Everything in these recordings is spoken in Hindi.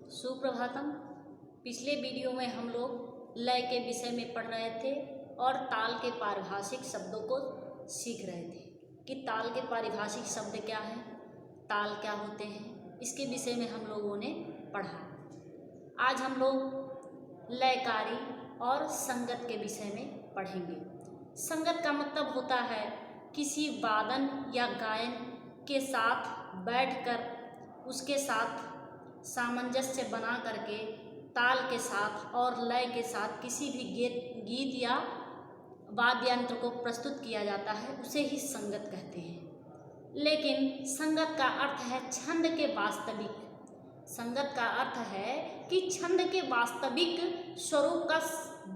सुप्रभातम। पिछले वीडियो में हम लोग लय के विषय में पढ़ रहे थे और ताल के पारिभाषिक शब्दों को सीख रहे थे कि ताल के पारिभाषिक शब्द क्या हैं, ताल क्या होते हैं, इसके विषय में हम लोगों ने पढ़ा। आज हम लोग लयकारी और संगत के विषय में पढ़ेंगे। संगत का मतलब होता है किसी वादन या गायन के साथ बैठकर उसके साथ सामंजस्य बना करके ताल के साथ और लय के साथ किसी भी गीत या वाद्य यंत्र को प्रस्तुत किया जाता है, उसे ही संगत कहते हैं। लेकिन संगत का अर्थ है छंद के वास्तविक। संगत का अर्थ है कि छंद के वास्तविक स्वरूप का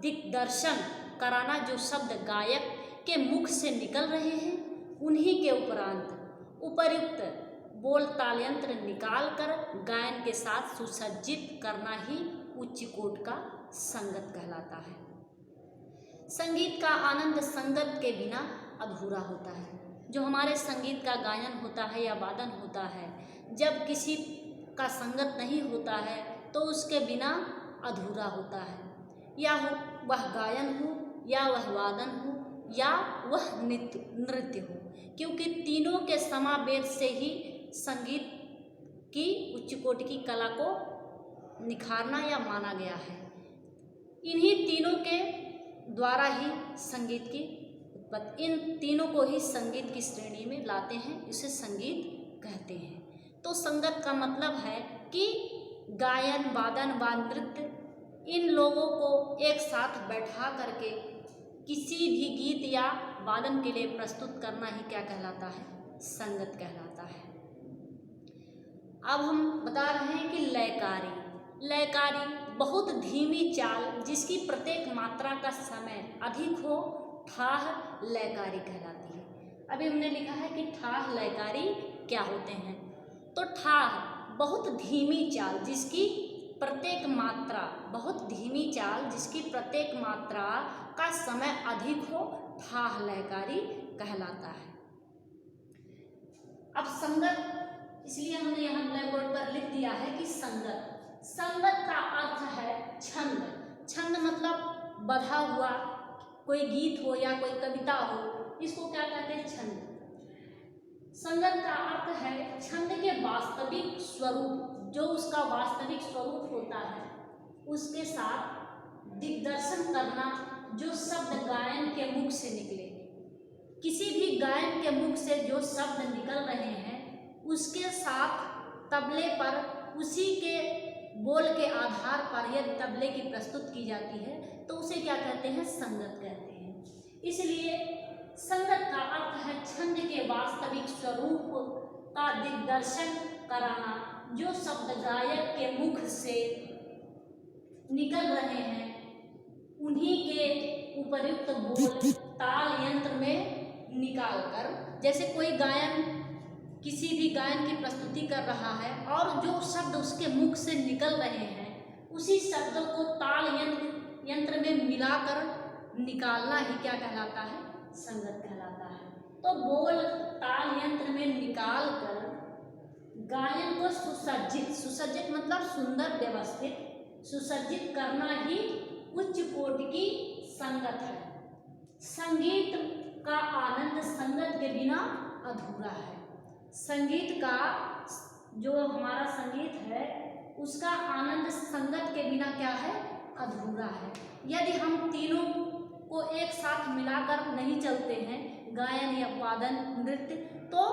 दिग्दर्शन कराना। जो शब्द गायक के मुख से निकल रहे हैं उन्हीं के उपरांत उपर्युक्त बोल ताल यंत्र निकाल कर गायन के साथ सुसज्जित करना ही उच्च कोट का संगत कहलाता है। संगीत का आनंद संगत के बिना अधूरा होता है। जो हमारे संगीत का गायन होता है या वादन होता है, जब किसी का संगत नहीं होता है तो उसके बिना अधूरा होता है। या वह गायन हो या वह वादन हो या वह नृत्य हो, क्योंकि तीनों के समावेश से ही संगीत की उच्च कोटि की कला को निखारना या माना गया है। इन्हीं तीनों के द्वारा ही संगीत की उत्पत्ति, इन तीनों को ही संगीत की श्रेणी में लाते हैं, इसे संगीत कहते हैं। तो संगत का मतलब है कि गायन, वादन व नृत्य, इन लोगों को एक साथ बैठा करके किसी भी गीत या वादन के लिए प्रस्तुत करना ही क्या कहलाता है? संगत कहलाता है। अब हम बता रहे हैं कि लयकारी। लयकारी बहुत धीमी चाल जिसकी प्रत्येक मात्रा का समय अधिक हो, ठाह लयकारी कहलाती है। अभी हमने लिखा है कि ठाह लयकारी क्या होते हैं। तो ठाह बहुत धीमी चाल जिसकी प्रत्येक मात्रा, बहुत धीमी चाल जिसकी प्रत्येक मात्रा का समय अधिक हो, ठाह लयकारी कहलाता है। अब संगत, इसलिए हमने यहाँ ब्लैक बोर्ड पर लिख दिया है कि संगत। संगत का अर्थ है छंद। छंद मतलब बधा हुआ कोई गीत हो या कोई कविता हो, इसको क्या कहते हैं? छंद। संगत का अर्थ है छंद के वास्तविक स्वरूप, जो उसका वास्तविक स्वरूप होता है उसके साथ दिग्दर्शन करना। जो शब्द गायन के मुख से निकले, किसी भी गायन के मुख से जो शब्द निकल रहे हैं उसके साथ तबले पर उसी के बोल के आधार पर यदि तबले की प्रस्तुत की जाती है तो उसे क्या कहते हैं? संगत कहते हैं। इसलिए संगत का अर्थ है छंद के वास्तविक स्वरूप का दिग्दर्शन कराना। जो शब्द गायक के मुख से निकल रहे हैं उन्हीं के उपर्युक्त बोल ताल यंत्र में निकालकर, जैसे कोई गायन, किसी भी गायन की प्रस्तुति कर रहा है और जो शब्द उसके मुख से निकल रहे हैं उसी शब्दों को ताल यंत्र में मिलाकर निकालना ही क्या कहलाता है? संगत कहलाता है। तो बोल ताल यंत्र में निकाल कर गायन को सुसज्जित, सुसज्जित मतलब सुंदर, व्यवस्थित, सुसज्जित करना ही उच्च कोटि की संगत है। संगीत का आनंद संगत के बिना अधूरा है। संगीत का, जो हमारा संगीत है उसका आनंद संगत के बिना क्या है? अधूरा है। यदि हम तीनों को एक साथ मिलाकर नहीं चलते हैं, गायन या वादन, नृत्य, तो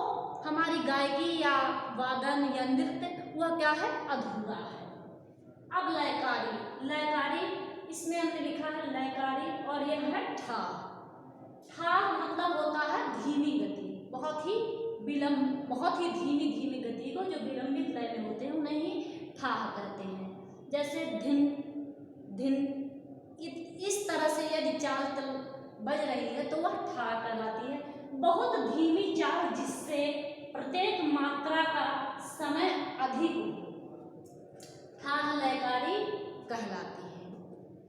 हमारी गायकी या वादन या नृत्य वह क्या है? अधूरा है। अब लयकारी। लयकारी, इसमें हमने लिखा है लयकारी और यह है ठाह। ठाह मतलब होता है धीमी गति, बहुत ही विलंब, बहुत ही धीमी धीमी गति को, जो विलंबित लय में होते हैं उन्हें ही ठाह कहते हैं। जैसे धिन धिन, इस तरह से यदि चाल बज रही है तो वह ठाह कहलाती है। बहुत धीमी चाल जिससे प्रत्येक मात्रा का समय अधिक हो, ठाह लयकारी कहलाती है।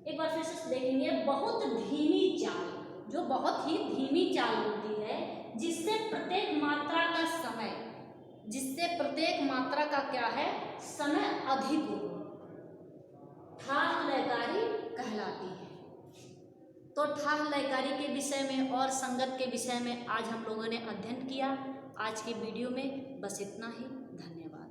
एक बार फिर से देखेंगे, बहुत धीमी चाल, जो बहुत ही धीमी चाल होती है जिससे प्रत्येक मात्रा का समय, जिससे प्रत्येक मात्रा का क्या है? समय अधिक हो, लयकारी कहलाती है। तो ठाह लयकारी के विषय में और संगत के विषय में आज हम लोगों ने अध्ययन किया। आज के वीडियो में बस इतना ही। धन्यवाद।